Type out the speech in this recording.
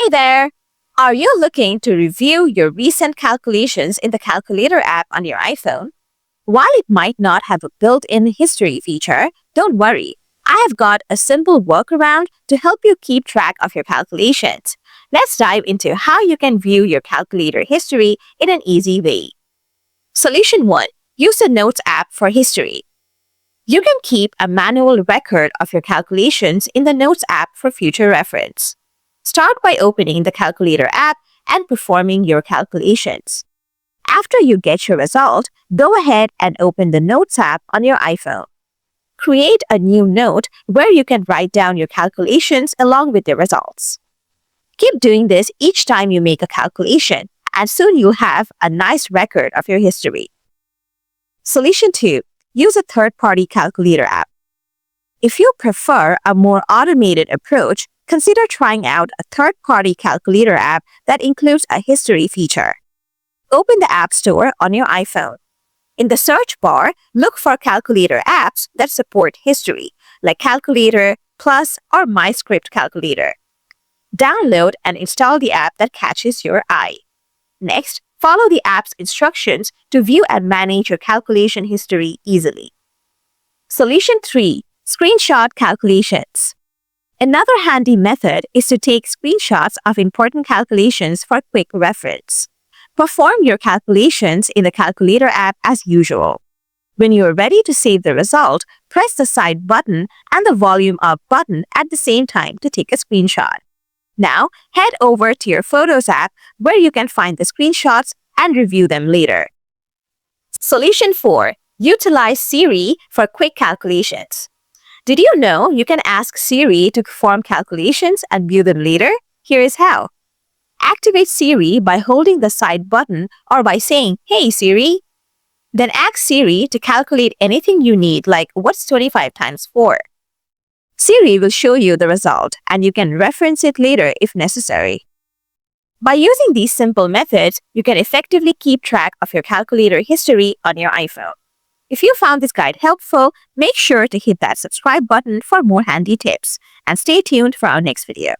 Hi there! Are you looking to review your recent calculations in the Calculator app on your iPhone? While it might not have a built-in history feature, don't worry. I have got a simple workaround to help you keep track of your calculations. Let's dive into how you can view your calculator history in an easy way. Solution 1. Use the Notes app for history. You can keep a manual record of your calculations in the Notes app for future reference. Start by opening the Calculator app and performing your calculations. After you get your result, go ahead and open the Notes app on your iPhone. Create a new note where you can write down your calculations along with the results. Keep doing this each time you make a calculation, and soon you'll have a nice record of your history. Solution 2. Use a third-party calculator app. If you prefer a more automated approach, consider trying out a third-party calculator app that includes a history feature. Open the App Store on your iPhone. In the search bar, look for calculator apps that support history, like Calculator, Plus, or MyScript Calculator. Download and install the app that catches your eye. Next, follow the app's instructions to view and manage your calculation history easily. Solution 3. Screenshot calculations. Another handy method is to take screenshots of important calculations for quick reference. Perform your calculations in the Calculator app as usual. When you are ready to save the result, press the side button and the volume up button at the same time to take a screenshot. Now, head over to your Photos app where you can find the screenshots and review them later. Solution 4. Utilize Siri for quick calculations. Did you know you can ask Siri to perform calculations and view them later? Here is how. Activate Siri by holding the side button or by saying, "Hey Siri." Then ask Siri to calculate anything you need, like what's 25 times 4. Siri will show you the result and you can reference it later if necessary. By using these simple methods, you can effectively keep track of your calculator history on your iPhone. If you found this guide helpful, make sure to hit that subscribe button for more handy tips and stay tuned for our next video.